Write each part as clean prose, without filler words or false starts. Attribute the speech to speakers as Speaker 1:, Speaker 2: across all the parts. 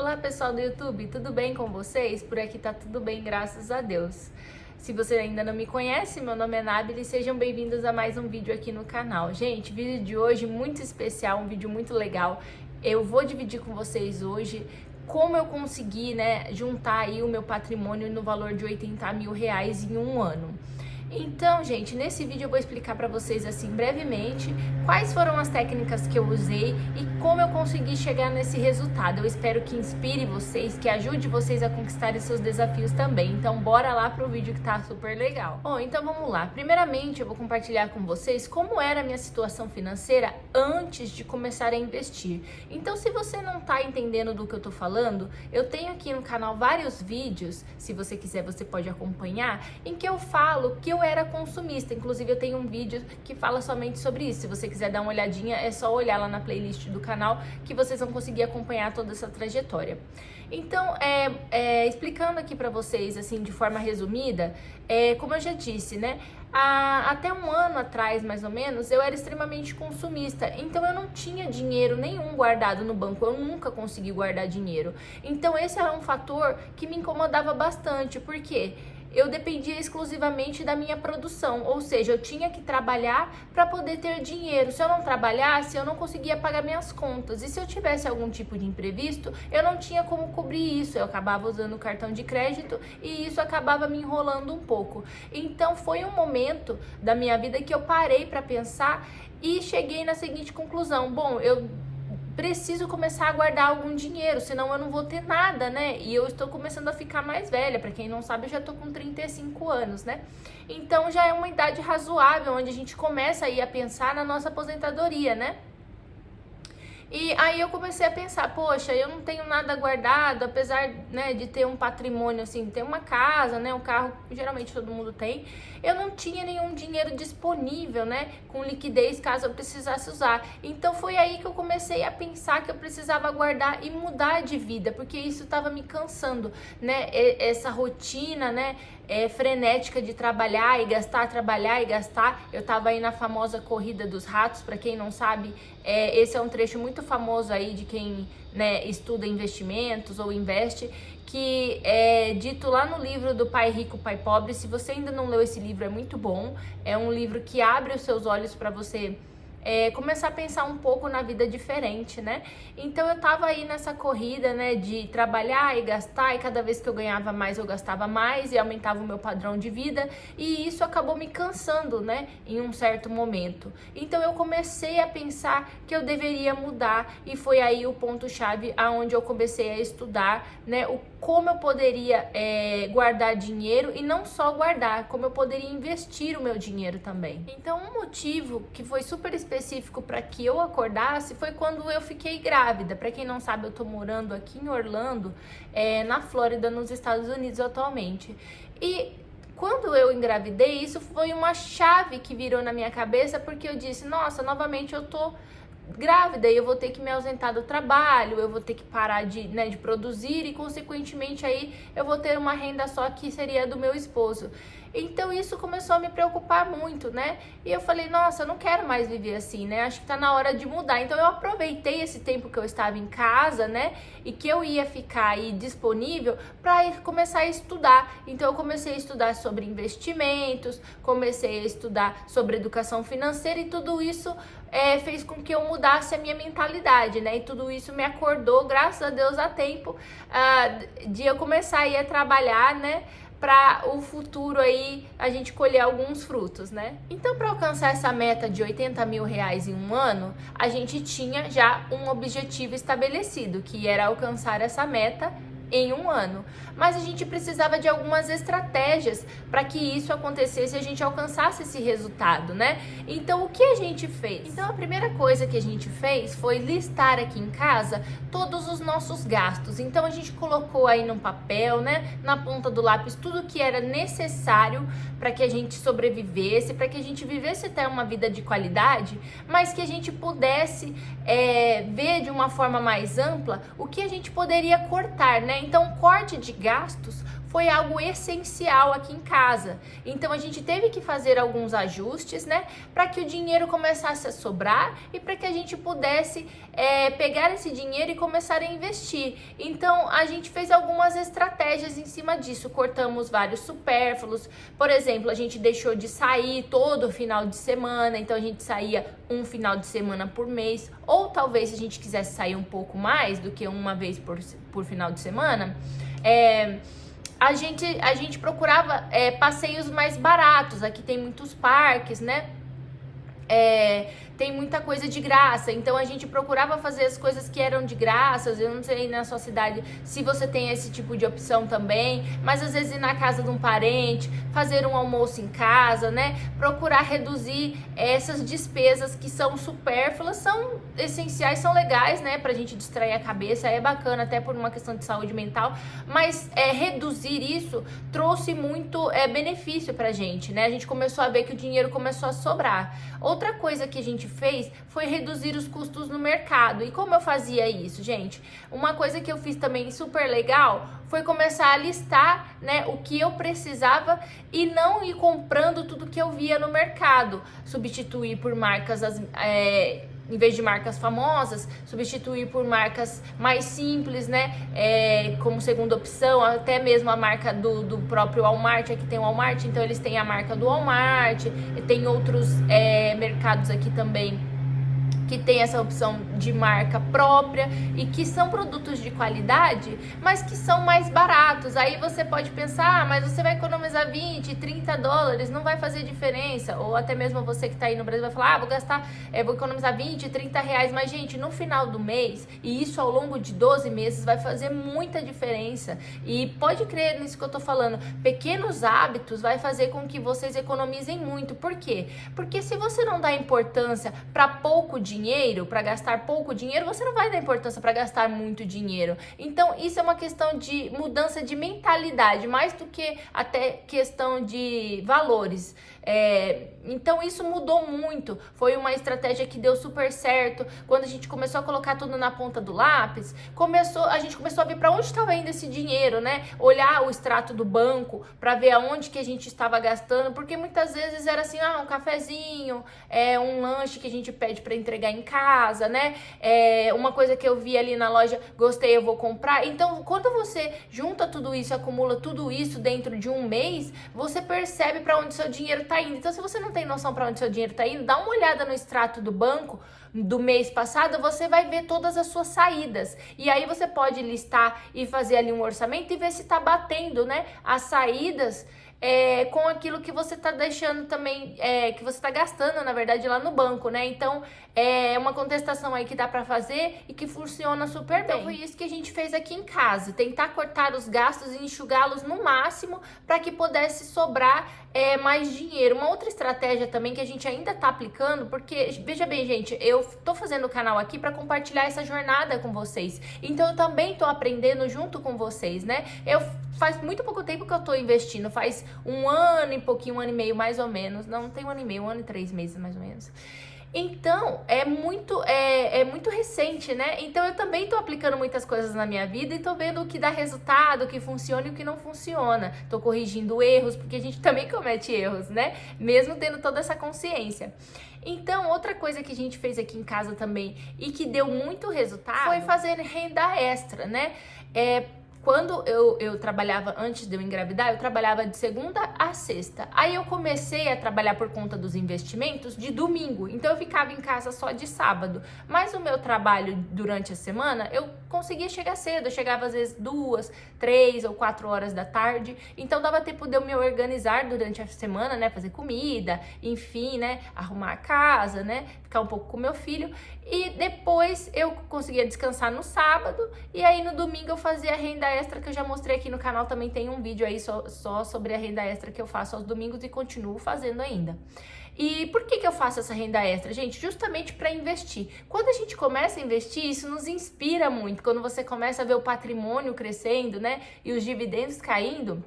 Speaker 1: Olá pessoal do YouTube, tudo bem com vocês? Por aqui tá tudo bem, graças a Deus. Se você ainda não me conhece, meu nome é Nábila e sejam bem-vindos a mais um vídeo aqui no canal. Gente, vídeo de hoje muito especial, um vídeo muito legal. Eu vou dividir com vocês hoje como eu consegui, juntar aí o meu patrimônio no valor de 80 mil reais em um ano. Então, gente, nesse vídeo eu vou explicar para vocês assim brevemente quais foram as técnicas que eu usei e como eu consegui chegar nesse resultado. Eu espero que inspire vocês, que ajude vocês a conquistarem seus desafios também. Então, bora lá pro vídeo que tá super legal. Bom, então vamos lá. Primeiramente, eu vou compartilhar com vocês como era a minha situação financeira antes de começar a investir. Então, se você não tá entendendo do que eu tô falando, eu tenho aqui no canal vários vídeos, se você quiser você pode acompanhar, em que eu falo que eu era consumista. Inclusive eu tenho um vídeo que fala somente sobre isso. Se você quiser dar uma olhadinha, é só olhar lá na playlist do canal que vocês vão conseguir acompanhar toda essa trajetória. Então, explicando aqui pra vocês, assim, de forma resumida, como eu já disse, até um ano atrás, mais ou menos, eu era extremamente consumista, então eu não tinha dinheiro nenhum guardado no banco, eu nunca consegui guardar dinheiro. Então esse era um fator que me incomodava bastante, porque eu dependia exclusivamente da minha produção, ou seja, eu tinha que trabalhar para poder ter dinheiro. Se eu não trabalhasse, eu não conseguia pagar minhas contas. E se eu tivesse algum tipo de imprevisto, eu não tinha como cobrir isso. Eu acabava usando o cartão de crédito e isso acabava me enrolando um pouco. Então foi um momento da minha vida que eu parei para pensar e cheguei na seguinte conclusão: bom, eu preciso começar a guardar algum dinheiro, senão eu não vou ter nada, E eu estou começando a ficar mais velha. Para quem não sabe, eu já tô com 35 anos, Então já é uma idade razoável onde a gente começa aí a pensar na nossa aposentadoria, E aí eu comecei a pensar, poxa, eu não tenho nada guardado, apesar, de ter um patrimônio, assim, ter uma casa, um carro, geralmente todo mundo tem, eu não tinha nenhum dinheiro disponível, com liquidez caso eu precisasse usar. Então foi aí que eu comecei a pensar que eu precisava guardar e mudar de vida, porque isso estava me cansando, Essa rotina, frenética de trabalhar e gastar. Eu tava aí na famosa corrida dos ratos. Para quem não sabe, esse é um trecho muito famoso aí de quem estuda investimentos ou investe, que é dito lá no livro do Pai Rico, Pai Pobre. Se você ainda não leu esse livro, é muito bom. É um livro que abre os seus olhos para você começar a pensar um pouco na vida diferente, Então eu tava aí nessa corrida, de trabalhar e gastar, e cada vez que eu ganhava mais, eu gastava mais e aumentava o meu padrão de vida, e isso acabou me cansando, em um certo momento. Então eu comecei a pensar que eu deveria mudar, e foi aí o ponto-chave aonde eu comecei a estudar, como eu poderia guardar dinheiro, e não só guardar, como eu poderia investir o meu dinheiro também. Então um motivo que foi super específico para que eu acordasse foi quando eu fiquei grávida. Para quem não sabe, eu tô morando aqui em Orlando, na Flórida, nos Estados Unidos atualmente. E quando eu engravidei, isso foi uma chave que virou na minha cabeça, porque eu disse, nossa, novamente eu tô grávida e eu vou ter que me ausentar do trabalho, eu vou ter que parar de produzir e, consequentemente, aí eu vou ter uma renda só que seria do meu esposo. Então isso começou a me preocupar muito, E eu falei, nossa, eu não quero mais viver assim, Acho que tá na hora de mudar. Então eu aproveitei esse tempo que eu estava em casa, E que eu ia ficar aí disponível para começar a estudar. Então eu comecei a estudar sobre investimentos, comecei a estudar sobre educação financeira, e tudo isso fez com que eu mudasse a minha mentalidade, E tudo isso me acordou, graças a Deus, a tempo de eu começar aí a trabalhar, para o futuro aí a gente colher alguns frutos, Então, para alcançar essa meta de 80 mil reais em um ano, a gente tinha já um objetivo estabelecido, que era alcançar essa meta em um ano. Mas a gente precisava de algumas estratégias para que isso acontecesse e a gente alcançasse esse resultado, Então, o que a gente fez? Então, a primeira coisa que a gente fez foi listar aqui em casa todos os nossos gastos. Então, a gente colocou aí num papel, na ponta do lápis, tudo que era necessário para que a gente sobrevivesse, para que a gente vivesse até uma vida de qualidade, mas que a gente pudesse ver de uma forma mais ampla o que a gente poderia cortar, Então, o corte de gastos foi algo essencial aqui em casa. Então a gente teve que fazer alguns ajustes, né, para que o dinheiro começasse a sobrar e para que a gente pudesse pegar esse dinheiro e começar a investir. Então a gente fez algumas estratégias em cima disso, cortamos vários supérfluos. Por exemplo, a gente deixou de sair todo final de semana, então a gente saía um final de semana por mês, ou talvez se a gente quisesse sair um pouco mais do que uma vez por final de semana, a gente procurava passeios mais baratos. Aqui tem muitos parques, né? Tem muita coisa de graça, então a gente procurava fazer as coisas que eram de graça. Eu não sei na sua cidade se você tem esse tipo de opção também, mas às vezes ir na casa de um parente, fazer um almoço em casa, né? Procurar reduzir essas despesas que são supérfluas, são essenciais, são legais, né? Pra gente distrair a cabeça, é bacana até por uma questão de saúde mental, mas reduzir isso trouxe muito benefício pra gente, né? A gente começou a ver que o dinheiro começou a sobrar. Outra coisa que a gente fez foi reduzir os custos no mercado. E como eu fazia isso, gente? Uma coisa que eu fiz também super legal foi começar a listar, né, o que eu precisava e não ir comprando tudo que eu via no mercado. Substituir por marcas, em vez de marcas famosas, substituir por marcas mais simples, né? Como segunda opção, até mesmo a marca do próprio Walmart. Aqui tem o Walmart, então eles têm a marca do Walmart, e tem outros mercados aqui também que tem essa opção de marca própria e que são produtos de qualidade, mas que são mais baratos. Aí você pode pensar, mas você vai economizar 20, 30 dólares, não vai fazer diferença. Ou até mesmo você que está aí no Brasil vai falar, vou economizar 20, 30 reais. Mas, gente, no final do mês, e isso ao longo de 12 meses, vai fazer muita diferença. E pode crer nisso que eu tô falando, pequenos hábitos vai fazer com que vocês economizem muito. Por quê? Porque se você não dá importância para pouco dinheiro, para gastar pouco dinheiro, você não vai dar importância para gastar muito dinheiro. Então, isso é uma questão de mudança de mentalidade, mais do que até questão de valores. Então, isso mudou muito. Foi uma estratégia que deu super certo. Quando a gente começou a colocar tudo na ponta do lápis, a gente começou a ver para onde estava indo esse dinheiro, né? Olhar o extrato do banco para ver aonde que a gente estava gastando, porque muitas vezes era assim, um cafezinho, um lanche que a gente pede para entregar em casa, né? Uma coisa que eu vi ali na loja, gostei, eu vou comprar. Então, quando você junta tudo isso, acumula tudo isso dentro de um mês, você percebe para onde seu dinheiro tá indo. Então, se você não tem noção para onde seu dinheiro tá indo, dá uma olhada no extrato do banco do mês passado, você vai ver todas as suas saídas. E aí você pode listar e fazer ali um orçamento e ver se tá batendo, né, as saídas com aquilo que você tá deixando também, que você tá gastando, na verdade, lá no banco, né? Então, é uma contestação aí que dá pra fazer e que funciona super bem. Então, foi isso que a gente fez aqui em casa, tentar cortar os gastos e enxugá-los no máximo para que pudesse sobrar mais dinheiro. Uma outra estratégia também que a gente ainda tá aplicando, porque, veja bem, gente, eu tô fazendo o canal aqui para compartilhar essa jornada com vocês, então eu também tô aprendendo junto com vocês, né? Faz muito pouco tempo que eu tô investindo, faz um ano e pouquinho, um ano e meio mais ou menos, não tem um ano e meio, 1 ano e 3 meses mais ou menos. Então, é muito recente, né? Então, eu também tô aplicando muitas coisas na minha vida e tô vendo o que dá resultado, o que funciona e o que não funciona. Tô corrigindo erros, porque a gente também comete erros, né? Mesmo tendo toda essa consciência. Então, outra coisa que a gente fez aqui em casa também e que deu muito resultado foi fazer renda extra, né? Quando eu trabalhava, antes de eu engravidar, eu trabalhava de segunda a sexta. Aí eu comecei a trabalhar por conta dos investimentos de domingo. Então eu ficava em casa só de sábado. Mas o meu trabalho durante a semana, eu conseguia chegar cedo. Eu chegava às vezes 2, 3 ou 4 horas da tarde. Então dava tempo de eu me organizar durante a semana, né? Fazer comida, enfim, né? Arrumar a casa, né? Ficar um pouco com meu filho. E depois eu conseguia descansar no sábado. E aí no domingo eu fazia a renda extra, que eu já mostrei aqui no canal. Também tem um vídeo aí só sobre a renda extra que eu faço aos domingos e continuo fazendo ainda. E por que eu faço essa renda extra? Gente, justamente para investir. Quando a gente começa a investir, isso nos inspira muito. Quando você começa a ver o patrimônio crescendo, né? E os dividendos caindo,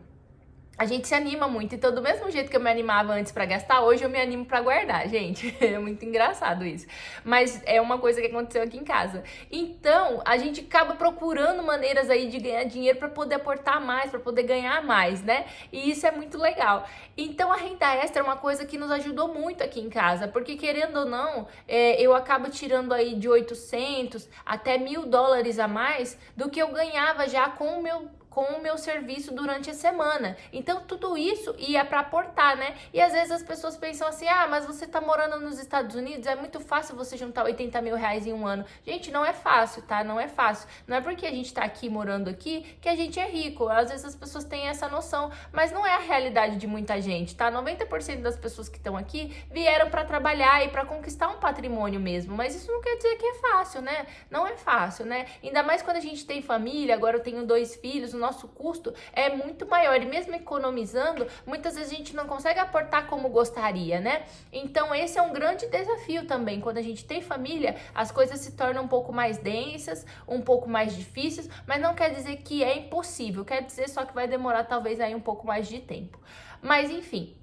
Speaker 1: a gente se anima muito. Então, do mesmo jeito que eu me animava antes pra gastar, hoje eu me animo pra guardar, gente. É muito engraçado isso. Mas é uma coisa que aconteceu aqui em casa. Então, a gente acaba procurando maneiras aí de ganhar dinheiro pra poder aportar mais, pra poder ganhar mais, né? E isso é muito legal. Então, a renda extra é uma coisa que nos ajudou muito aqui em casa, porque querendo ou não, eu acabo tirando aí de 800 até $1.000 a mais do que eu ganhava já com o meu serviço durante a semana. Então, tudo isso ia para aportar, né? E às vezes as pessoas pensam assim, mas você tá morando nos Estados Unidos, é muito fácil você juntar 80 mil reais em um ano. Gente, não é fácil, tá? Não é fácil. Não é porque a gente tá aqui morando aqui que a gente é rico. Às vezes as pessoas têm essa noção, mas não é a realidade de muita gente, tá? 90% das pessoas que estão aqui vieram para trabalhar e para conquistar um patrimônio mesmo, mas isso não quer dizer que é fácil, né? Não é fácil, né? Ainda mais quando a gente tem família, agora eu tenho 2 filhos, o nosso custo é muito maior e mesmo economizando, muitas vezes a gente não consegue aportar como gostaria, né? Então esse é um grande desafio também. Quando a gente tem família, as coisas se tornam um pouco mais densas, um pouco mais difíceis, mas não quer dizer que é impossível, quer dizer só que vai demorar talvez aí um pouco mais de tempo. Mas enfim,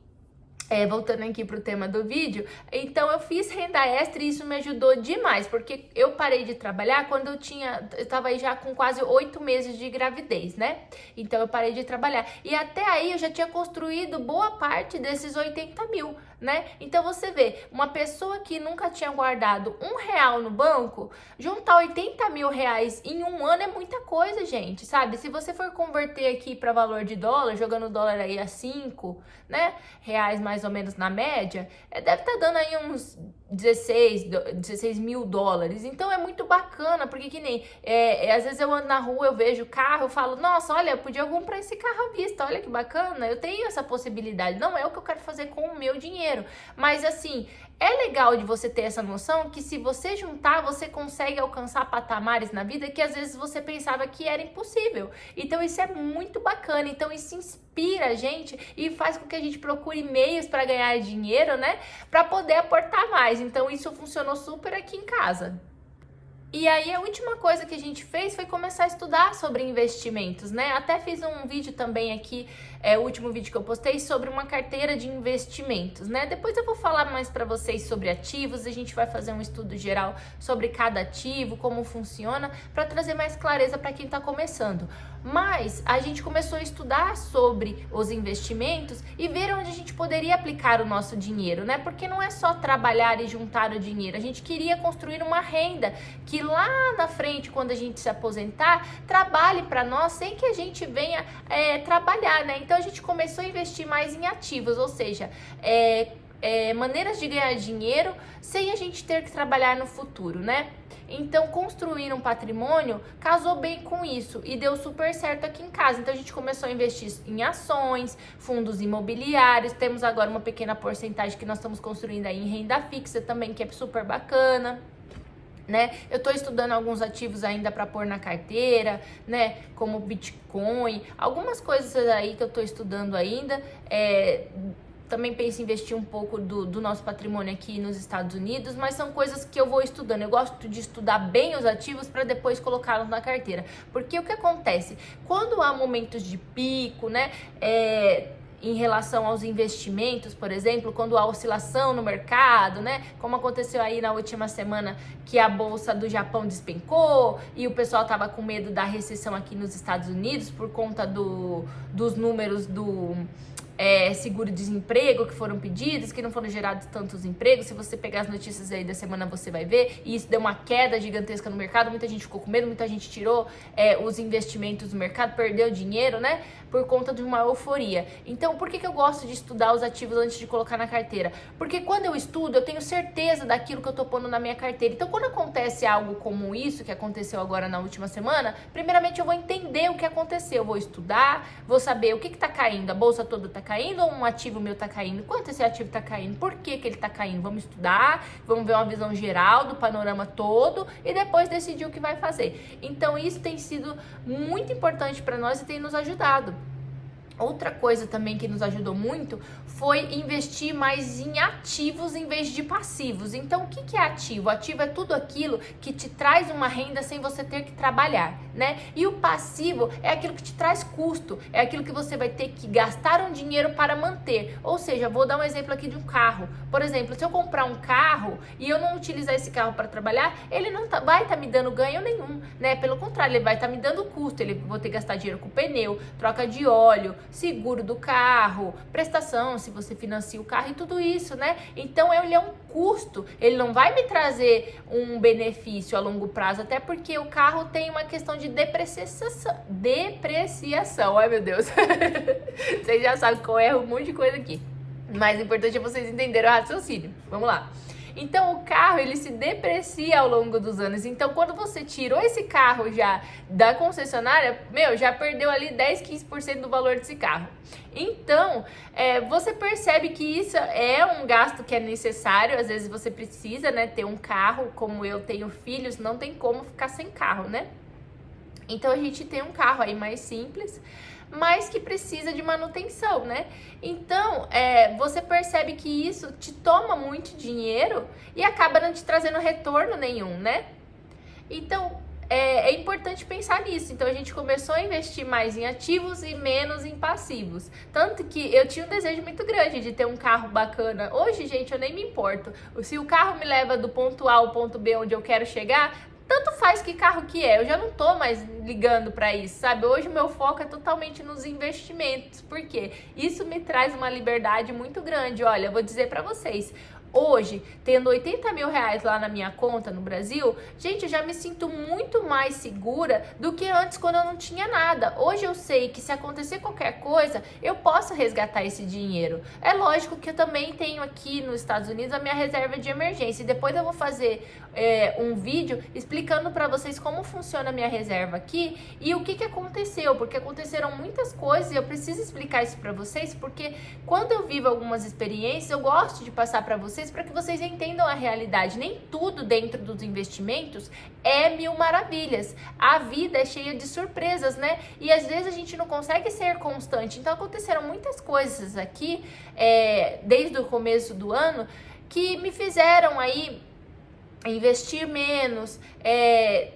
Speaker 1: voltando aqui pro tema do vídeo, então eu fiz renda extra e isso me ajudou demais, porque eu parei de trabalhar quando eu tava aí já com quase 8 meses de gravidez, né? Então eu parei de trabalhar. E até aí eu já tinha construído boa parte desses 80 mil, né? Então você vê, uma pessoa que nunca tinha guardado R$1 no banco, juntar 80 mil reais em um ano é muita coisa, gente, sabe? Se você for converter aqui para valor de dólar, jogando o dólar aí a 5, né? Reais mais ou menos na média, deve estar dando aí uns 16 mil dólares. Então é muito bacana, porque que nem às vezes eu ando na rua, eu vejo carro, eu falo, nossa, olha, eu podia comprar esse carro à vista, olha que bacana, eu tenho essa possibilidade. Não é o que eu quero fazer com o meu dinheiro, mas assim, é legal de você ter essa noção que se você juntar, você consegue alcançar patamares na vida que às vezes você pensava que era impossível. Então isso é muito bacana, então isso inspira a gente e faz com que a gente procure meios para ganhar dinheiro, né? Para poder aportar mais. Então isso funcionou super aqui em casa. E aí a última coisa que a gente fez foi começar a estudar sobre investimentos, né? Até fiz um vídeo também aqui, o último vídeo que eu postei, sobre uma carteira de investimentos, né? Depois eu vou falar mais para vocês sobre ativos, a gente vai fazer um estudo geral sobre cada ativo, como funciona, para trazer mais clareza para quem está começando. Mas a gente começou a estudar sobre os investimentos e ver onde a gente poderia aplicar o nosso dinheiro, né? Porque não é só trabalhar e juntar o dinheiro, a gente queria construir uma renda que lá na frente, quando a gente se aposentar, trabalhe para nós sem que a gente venha trabalhar, né? Então a gente começou a investir mais em ativos, ou seja, maneiras de ganhar dinheiro sem a gente ter que trabalhar no futuro, né? Então, construir um patrimônio casou bem com isso e deu super certo aqui em casa. Então, a gente começou a investir em ações, fundos imobiliários. Temos agora uma pequena porcentagem que nós estamos construindo aí em renda fixa também, que é super bacana. Né? Eu estou estudando alguns ativos ainda para pôr na carteira, né? Como Bitcoin, algumas coisas aí que eu estou estudando ainda. Também penso em investir um pouco do nosso patrimônio aqui nos Estados Unidos, mas são coisas que eu vou estudando. Eu gosto de estudar bem os ativos para depois colocá-los na carteira. Porque o que acontece? Quando há momentos de pico, né? Em relação aos investimentos, por exemplo, quando há oscilação no mercado, né? Como aconteceu aí na última semana que a bolsa do Japão despencou e o pessoal tava com medo da recessão aqui nos Estados Unidos por conta dos números do seguro-desemprego que foram pedidos, que não foram gerados tantos empregos. Se você pegar as notícias aí da semana, você vai ver. E isso deu uma queda gigantesca no mercado. Muita gente ficou com medo, muita gente tirou os investimentos do mercado, perdeu dinheiro, né? Por conta de uma euforia. Então, por que eu gosto de estudar os ativos antes de colocar na carteira? Porque quando eu estudo, eu tenho certeza daquilo que eu tô pondo na minha carteira. Então, quando acontece algo como isso, que aconteceu agora na última semana, primeiramente eu vou entender o que aconteceu. Eu vou estudar, vou saber o que tá caindo. A bolsa toda tá caindo ou um ativo meu tá caindo? Quanto esse ativo tá caindo? Por que ele tá caindo? Vamos estudar, vamos ver uma visão geral do panorama todo e depois decidir o que vai fazer. Então, isso tem sido muito importante para nós e tem nos ajudado. Outra coisa também que nos ajudou muito foi investir mais em ativos em vez de passivos. Então, o que é ativo? Ativo é tudo aquilo que te traz uma renda sem você ter que trabalhar. né? E o passivo é aquilo que te traz custo, é aquilo que você vai ter que gastar um dinheiro para manter. Ou seja, vou dar um exemplo aqui de um carro. Por exemplo, se eu comprar um carro e eu não utilizar esse carro para trabalhar, ele não vai estar me dando ganho nenhum, né? Pelo contrário, ele vai estar me dando custo, ele vou ter que gastar dinheiro com pneu, troca de óleo, seguro do carro, prestação, se você financia o carro e tudo isso, né? Então ele é um custo, ele não vai me trazer um benefício a longo prazo, até porque o carro tem uma questão de depreciação, ai meu Deus, vocês já sabem que eu erro um monte de coisa aqui, mas o importante é vocês entenderem o raciocínio, vamos lá. Então o carro ele se deprecia ao longo dos anos. Então quando você tirou esse carro já da concessionária, já perdeu ali 10, 15% do valor desse carro. Então você percebe que isso é um gasto que é necessário. Às vezes você precisa, né, ter um carro. Como eu tenho filhos, não tem como ficar sem carro, né? Então a gente tem um carro aí mais simples, mas que precisa de manutenção, né? Então, você percebe que isso te toma muito dinheiro e acaba não te trazendo retorno nenhum, né? Então, é importante pensar nisso. Então, a gente começou a investir mais em ativos e menos em passivos. Tanto que eu tinha um desejo muito grande de ter um carro bacana. Hoje, gente, eu nem me importo. Se o carro me leva do ponto A ao ponto B onde eu quero chegar, tanto faz que carro que é, eu já não tô mais ligando para isso, sabe? Hoje o meu foco é totalmente nos investimentos, porque isso me traz uma liberdade muito grande. Olha, eu vou dizer para vocês, hoje, tendo 80 mil reais lá na minha conta no Brasil, gente, eu já me sinto muito mais segura do que antes quando eu não tinha nada. Hoje eu sei que se acontecer qualquer coisa, eu posso resgatar esse dinheiro. É lógico que eu também tenho aqui nos Estados Unidos a minha reserva de emergência. E depois eu vou fazer um vídeo explicando para vocês como funciona a minha reserva aqui e o que aconteceu, porque aconteceram muitas coisas e eu preciso explicar isso para vocês, porque quando eu vivo algumas experiências, eu gosto de passar para vocês para que vocês entendam a realidade. Nem tudo dentro dos investimentos é mil maravilhas. A vida é cheia de surpresas, né? E às vezes a gente não consegue ser constante. Então aconteceram muitas coisas aqui desde o começo do ano que me fizeram aí investir menos,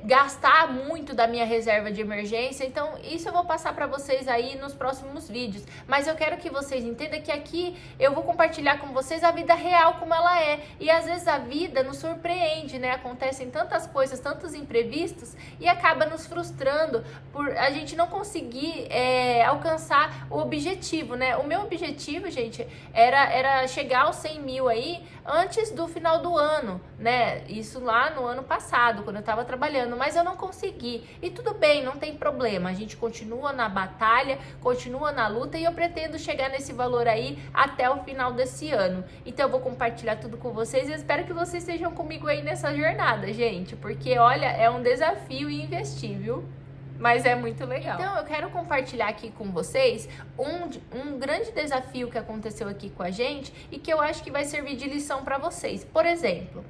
Speaker 1: gastar muito da minha reserva de emergência. Então isso eu vou passar para vocês aí nos próximos vídeos, mas eu quero que vocês entendam que aqui eu vou compartilhar com vocês a vida real como ela é, e às vezes a vida nos surpreende, né? Acontecem tantas coisas, tantos imprevistos e acaba nos frustrando por a gente não conseguir alcançar o objetivo, né? O meu objetivo, gente, era chegar aos 100 mil aí antes do final do ano, né? Isso lá no ano passado, quando eu tava trabalhando, mas eu não consegui. E tudo bem, não tem problema. A gente continua na batalha, continua na luta e eu pretendo chegar nesse valor aí até o final desse ano. Então eu vou compartilhar tudo com vocês e eu espero que vocês estejam comigo aí nessa jornada, gente, porque olha, é um desafio investir, viu? Mas é muito legal. Então eu quero compartilhar aqui com vocês um grande desafio que aconteceu aqui com a gente e que eu acho que vai servir de lição para vocês. Por exemplo,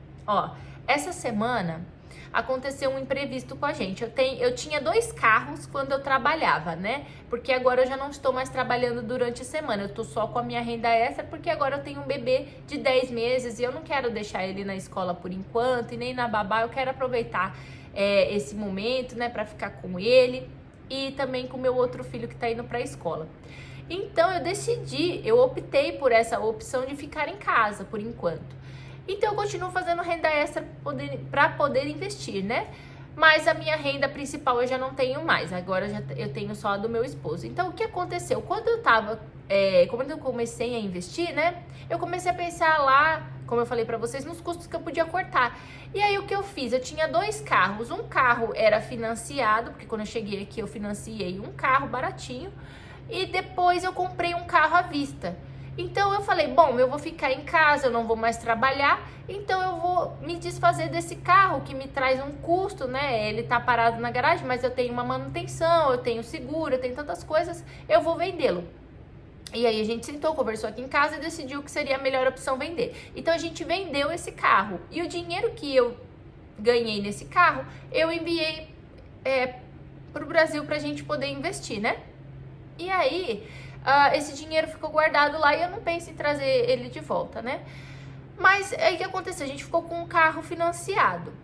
Speaker 1: essa semana aconteceu um imprevisto com a gente. Eu tinha 2 carros quando eu trabalhava, né? Porque agora eu já não estou mais trabalhando durante a semana. Eu tô só com a minha renda extra porque agora eu tenho um bebê de 10 meses e eu não quero deixar ele na escola por enquanto e nem na babá. Eu quero aproveitar esse momento, né, para ficar com ele e também com o meu outro filho que tá indo para a escola. Então eu optei por essa opção de ficar em casa por enquanto. Então eu continuo fazendo renda extra para poder investir, né? Mas a minha renda principal eu já não tenho mais. Agora eu tenho só a do meu esposo. Então o que aconteceu? Quando eu comecei a investir, né? Eu comecei a pensar lá, como eu falei pra vocês, nos custos que eu podia cortar. E aí o que eu fiz? Eu tinha 2 carros. Um carro era financiado, porque quando eu cheguei aqui eu financiei um carro baratinho. E depois eu comprei um carro à vista. Então eu falei, bom, eu vou ficar em casa, eu não vou mais trabalhar, então eu vou me desfazer desse carro que me traz um custo, né? Ele tá parado na garagem, mas eu tenho uma manutenção, eu tenho seguro, eu tenho tantas coisas, eu vou vendê-lo. E aí a gente sentou, conversou aqui em casa e decidiu que seria a melhor opção vender. Então a gente vendeu esse carro e o dinheiro que eu ganhei nesse carro, eu enviei pro Brasil pra gente poder investir, né? E aí esse dinheiro ficou guardado lá e eu não penso em trazer ele de volta, né? Mas aí o que aconteceu? A gente ficou com um carro financiado.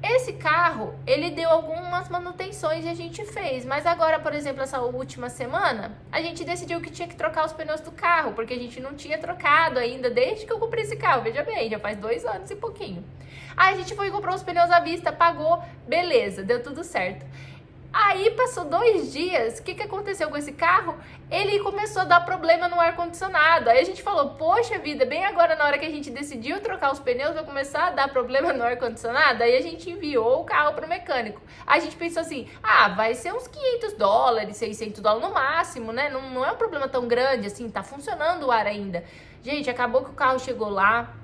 Speaker 1: Esse carro, ele deu algumas manutenções e a gente fez, mas agora, por exemplo, essa última semana, a gente decidiu que tinha que trocar os pneus do carro, porque a gente não tinha trocado ainda desde que eu comprei esse carro, veja bem, já faz 2 anos e pouquinho. Aí a gente foi e comprou os pneus à vista, pagou, beleza, deu tudo certo. Aí passou 2 dias, o que aconteceu com esse carro? Ele começou a dar problema no ar-condicionado. Aí a gente falou, poxa vida, bem agora na hora que a gente decidiu trocar os pneus, vai começar a dar problema no ar-condicionado? Aí a gente enviou o carro para o mecânico. Aí a gente pensou assim, vai ser uns $500, $600 no máximo, né? Não é um problema tão grande assim, tá funcionando o ar ainda. Gente, acabou que o carro chegou lá,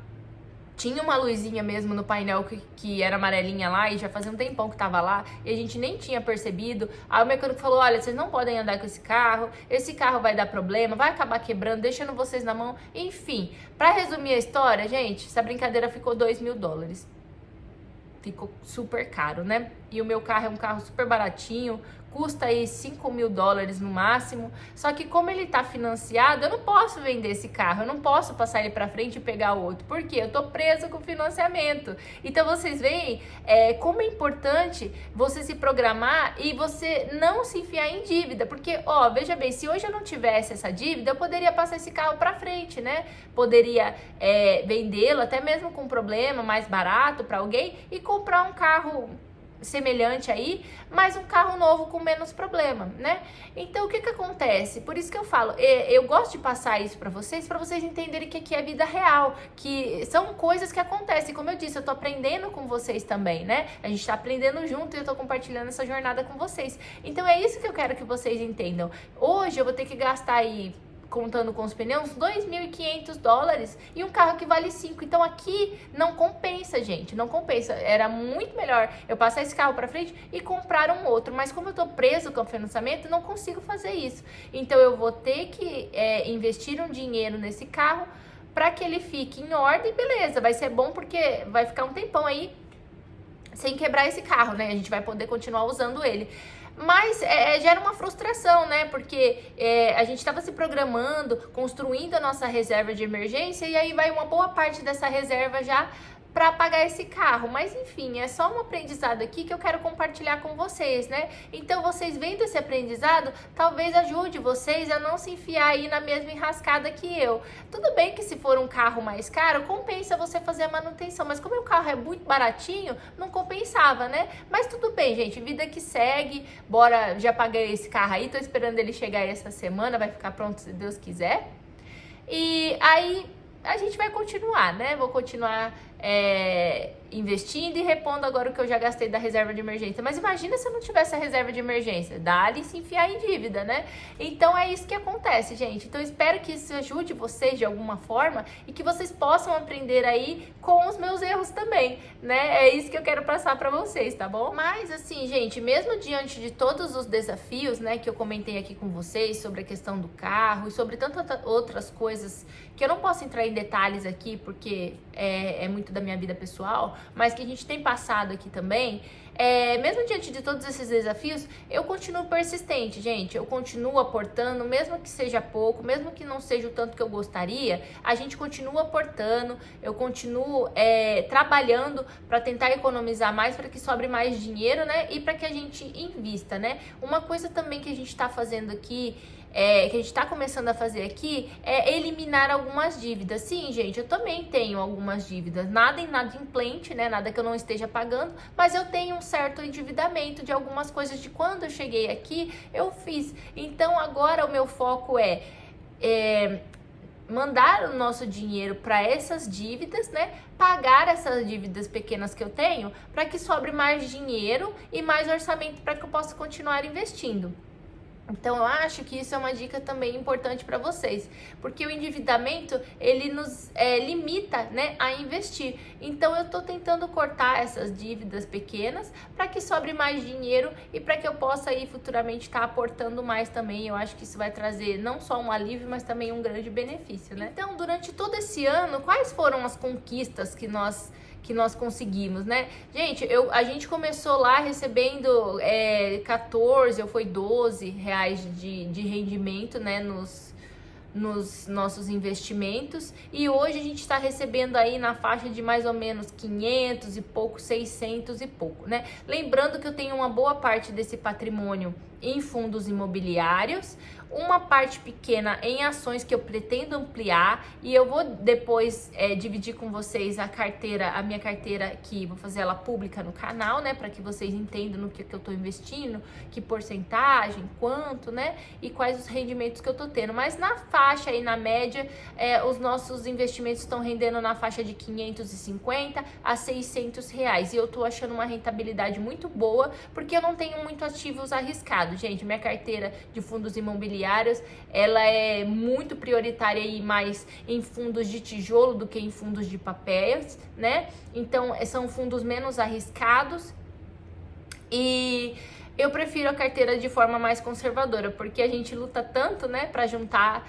Speaker 1: tinha uma luzinha mesmo no painel que era amarelinha lá e já fazia um tempão que tava lá e a gente nem tinha percebido. Aí o mecânico falou, olha, vocês não podem andar com esse carro vai dar problema, vai acabar quebrando, deixando vocês na mão. Enfim, pra resumir a história, gente, essa brincadeira ficou $2.000. Ficou super caro, né? E o meu carro é um carro super baratinho, custa aí $5.000 no máximo. Só que como ele tá financiado, eu não posso vender esse carro, eu não posso passar ele pra frente e pegar outro. Por quê? Eu tô preso com o financiamento. Então vocês veem como é importante você se programar e você não se enfiar em dívida. Porque, veja bem, se hoje eu não tivesse essa dívida, eu poderia passar esse carro pra frente, né? Poderia vendê-lo até mesmo com problema, mais barato pra alguém e comprar um carro semelhante aí, mas um carro novo com menos problema, né? Então, o que acontece? Por isso que eu falo, eu gosto de passar isso para vocês entenderem que aqui é vida real, que são coisas que acontecem. Como eu disse, eu tô aprendendo com vocês também, né? A gente tá aprendendo junto e eu tô compartilhando essa jornada com vocês. Então, é isso que eu quero que vocês entendam. Hoje, eu vou ter que gastar aí, contando com os pneus, $2.500 e um carro que vale 5. Então aqui não compensa, gente, não compensa. Era muito melhor eu passar esse carro para frente e comprar um outro, mas como eu tô preso com o financiamento, não consigo fazer isso. Então eu vou ter que investir um dinheiro nesse carro para que ele fique em ordem, beleza, vai ser bom porque vai ficar um tempão aí sem quebrar esse carro, né? A gente vai poder continuar usando ele. Mas gera uma frustração, né? Porque a gente estava se programando, construindo a nossa reserva de emergência e aí vai uma boa parte dessa reserva já para pagar esse carro. Mas enfim, é só um aprendizado aqui que eu quero compartilhar com vocês, né? Então vocês vendo esse aprendizado, talvez ajude vocês a não se enfiar aí na mesma enrascada que eu. Tudo bem que se for um carro mais caro, compensa você fazer a manutenção, mas como o carro é muito baratinho, não compensava, né? Mas tudo bem, gente, vida que segue, bora, já paguei esse carro aí, tô esperando ele chegar aí essa semana, vai ficar pronto se Deus quiser. E aí a gente vai continuar, né? Vou continuar investindo e repondo agora o que eu já gastei da reserva de emergência. Mas imagina se eu não tivesse a reserva de emergência. Dá-lhe se enfiar em dívida, né? Então é isso que acontece, gente. Então espero que isso ajude vocês de alguma forma e que vocês possam aprender aí com os meus erros também, né? É isso que eu quero passar pra vocês, tá bom? Mas assim, gente, mesmo diante de todos os desafios, né, que eu comentei aqui com vocês sobre a questão do carro e sobre tantas outras coisas que eu não posso entrar em detalhes aqui porque é muito da minha vida pessoal, mas que a gente tem passado aqui também, mesmo diante de todos esses desafios, eu continuo persistente, gente, eu continuo aportando, mesmo que seja pouco, mesmo que não seja o tanto que eu gostaria, a gente continua aportando, eu continuo trabalhando para tentar economizar mais, para que sobre mais dinheiro, né, e para que a gente invista, né. Uma coisa também que a gente está fazendo aqui, que a gente está começando a fazer aqui, é eliminar algumas dívidas. Sim, gente, eu também tenho algumas dívidas, nada inadimplente, né, nada que eu não esteja pagando, mas eu tenho um certo endividamento de algumas coisas de quando eu cheguei aqui, eu fiz. Então agora o meu foco é mandar o nosso dinheiro para essas dívidas, né? Pagar essas dívidas pequenas que eu tenho, para que sobre mais dinheiro e mais orçamento para que eu possa continuar investindo. Então eu acho que isso é uma dica também importante para vocês, porque o endividamento ele nos limita, né, a investir. Então eu tô tentando cortar essas dívidas pequenas para que sobre mais dinheiro e para que eu possa aí futuramente estar aportando mais também. Eu acho que isso vai trazer não só um alívio, mas também um grande benefício, né? Então durante todo esse ano, quais foram as conquistas que nós conseguimos, né? Gente, a gente começou lá recebendo 14 ou foi 12 reais de rendimento, né, nos nossos investimentos, e hoje a gente está recebendo aí na faixa de mais ou menos 500 e pouco, 600 e pouco, né? Lembrando que eu tenho uma boa parte desse patrimônio em fundos imobiliários, uma parte pequena em ações que eu pretendo ampliar, e eu vou depois dividir com vocês a minha carteira aqui, vou fazer ela pública no canal, né, para que vocês entendam no que eu tô investindo, que porcentagem, quanto, né, e quais os rendimentos que eu tô tendo. Mas na faixa aí, na média, os nossos investimentos estão rendendo na faixa de 550 a 600 reais, e eu tô achando uma rentabilidade muito boa, porque eu não tenho muito ativos arriscados, gente. Minha carteira de fundos imobiliários, ela é muito prioritária e mais em fundos de tijolo do que em fundos de papéis, né? Então, são fundos menos arriscados, e eu prefiro a carteira de forma mais conservadora, porque a gente luta tanto, né, para juntar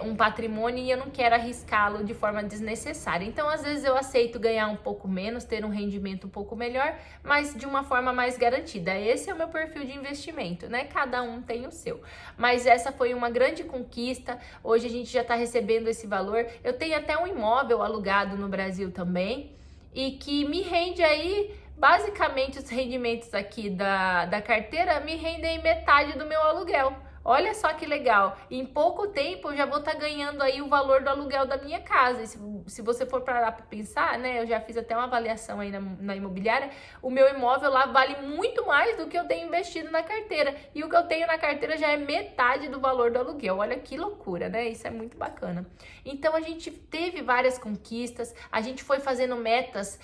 Speaker 1: um patrimônio, e eu não quero arriscá-lo de forma desnecessária. Então, às vezes eu aceito ganhar um pouco menos, ter um rendimento um pouco melhor, mas de uma forma mais garantida. Esse é o meu perfil de investimento, né? Cada um tem o seu. Mas essa foi uma grande conquista. Hoje a gente já está recebendo esse valor. Eu tenho até um imóvel alugado no Brasil também, e que me rende aí, basicamente, os rendimentos aqui da carteira me rendem metade do meu aluguel. Olha só que legal. Em pouco tempo eu já vou estar ganhando aí o valor do aluguel da minha casa. E se você for parar para pensar, né, eu já fiz até uma avaliação aí na imobiliária, o meu imóvel lá vale muito mais do que eu tenho investido na carteira. E o que eu tenho na carteira já é metade do valor do aluguel. Olha que loucura, né? Isso é muito bacana. Então a gente teve várias conquistas, a gente foi fazendo metas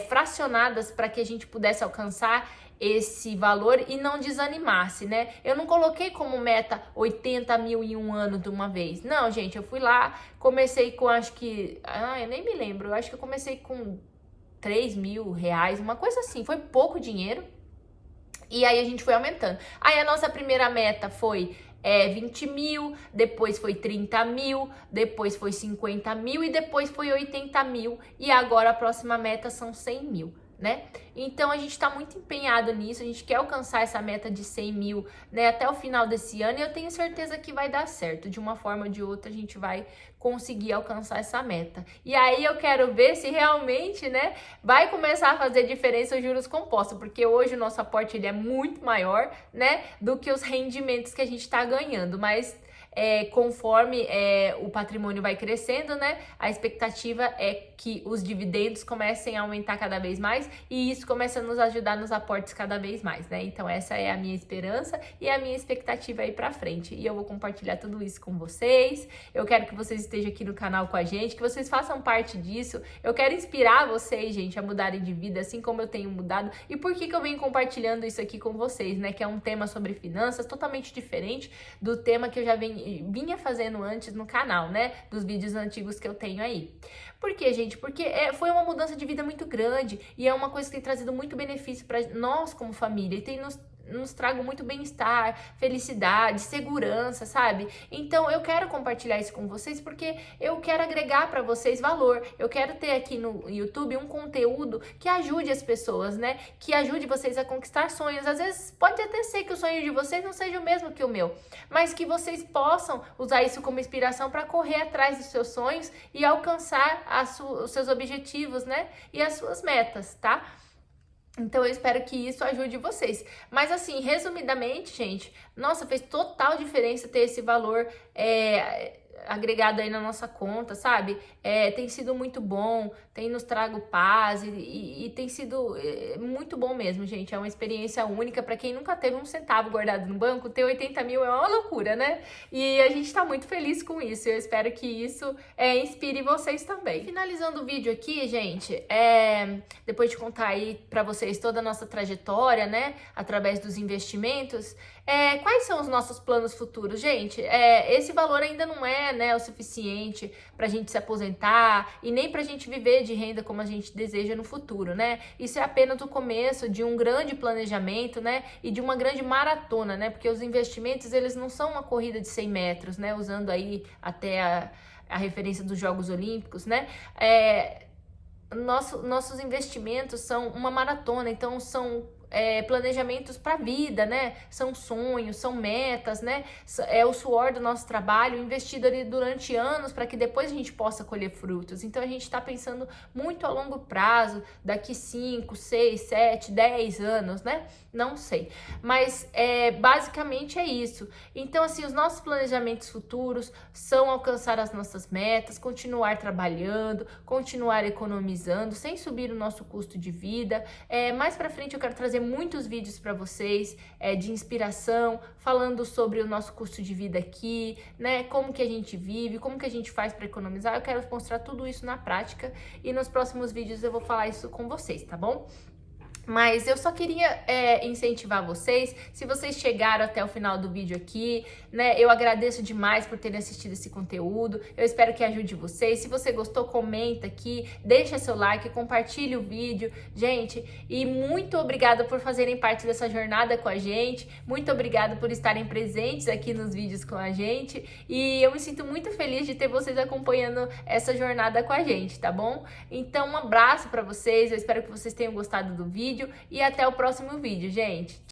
Speaker 1: fracionadas para que a gente pudesse alcançar esse valor e não desanimasse, né? Eu não coloquei como meta 80 mil em um ano de uma vez. Não, gente, eu fui lá, comecei com, acho que... eu nem me lembro. Eu acho que eu comecei com 3 mil reais, uma coisa assim. Foi pouco dinheiro. E aí a gente foi aumentando. Aí a nossa primeira meta foi 20 mil, depois foi 30 mil, depois foi 50 mil e depois foi 80 mil. E agora a próxima meta são 100 mil. Né? Então a gente está muito empenhado nisso, a gente quer alcançar essa meta de 100 mil, né, até o final desse ano, e eu tenho certeza que vai dar certo. De uma forma ou de outra a gente vai conseguir alcançar essa meta. E aí eu quero ver se realmente, né, vai começar a fazer diferença os juros compostos, porque hoje o nosso aporte ele é muito maior, né, do que os rendimentos que a gente está ganhando, mas conforme o patrimônio vai crescendo, né, a expectativa é que os dividendos comecem a aumentar cada vez mais, e isso começa a nos ajudar nos aportes cada vez mais, né? Então essa é a minha esperança e a minha expectativa aí pra frente, e eu vou compartilhar tudo isso com vocês. Eu quero que vocês estejam aqui no canal com a gente, que vocês façam parte disso. Eu quero inspirar vocês, gente, a mudarem de vida, assim como eu tenho mudado. E por que eu venho compartilhando isso aqui com vocês, né? Que é um tema sobre finanças totalmente diferente do tema que eu já vinha fazendo antes no canal, né? Dos vídeos antigos que eu tenho aí. Por quê, gente? Porque foi uma mudança de vida muito grande, e é uma coisa que tem trazido muito benefício para nós como família, e tem nos trago muito bem-estar, felicidade, segurança, sabe? Então eu quero compartilhar isso com vocês, porque eu quero agregar para vocês valor. Eu quero ter aqui no YouTube um conteúdo que ajude as pessoas, né? Que ajude vocês a conquistar sonhos. Às vezes pode até ser que o sonho de vocês não seja o mesmo que o meu, mas que vocês possam usar isso como inspiração para correr atrás dos seus sonhos e alcançar os seus objetivos, né? E as suas metas, tá? Então eu espero que isso ajude vocês. Mas assim, resumidamente, gente, nossa, fez total diferença ter esse valor agregado aí na nossa conta, sabe? Tem sido muito bom, tem nos trago paz, e tem sido muito bom mesmo, gente. É uma experiência única. Para quem nunca teve um centavo guardado no banco, ter 80 mil é uma loucura, né? E a gente tá muito feliz com isso. Eu espero que isso inspire vocês também. Finalizando o vídeo aqui, gente, depois de contar aí para vocês toda a nossa trajetória, né, através dos investimentos, quais são os nossos planos futuros, gente? Esse valor ainda não é, né, o suficiente pra gente se aposentar e nem pra gente viver de renda como a gente deseja no futuro, né? Isso é apenas o começo de um grande planejamento, né, e de uma grande maratona, né? Porque os investimentos, eles não são uma corrida de 100 metros, né? Usando aí até a referência dos Jogos Olímpicos, né? Nossos investimentos são uma maratona, então são planejamentos para a vida, né? São sonhos, são metas, né? É o suor do nosso trabalho investido ali durante anos para que depois a gente possa colher frutos. Então a gente está pensando muito a longo prazo, daqui 5, 6, 7, 10 anos, né? Não sei. Mas basicamente é isso. Então, assim, os nossos planejamentos futuros são alcançar as nossas metas, continuar trabalhando, continuar economizando, sem subir o nosso custo de vida. Mais pra frente eu quero trazer muitos vídeos para vocês de inspiração, falando sobre o nosso custo de vida aqui, né? Como que a gente vive, como que a gente faz para economizar. Eu quero mostrar tudo isso na prática e nos próximos vídeos eu vou falar isso com vocês, tá bom? Mas eu só queria incentivar vocês, se vocês chegaram até o final do vídeo aqui, né, eu agradeço demais por terem assistido esse conteúdo, eu espero que ajude vocês. Se você gostou, comenta aqui, deixa seu like, compartilhe o vídeo, gente, e muito obrigada por fazerem parte dessa jornada com a gente, muito obrigada por estarem presentes aqui nos vídeos com a gente, e eu me sinto muito feliz de ter vocês acompanhando essa jornada com a gente, tá bom? Então, um abraço pra vocês, eu espero que vocês tenham gostado do vídeo, e até o próximo vídeo, gente.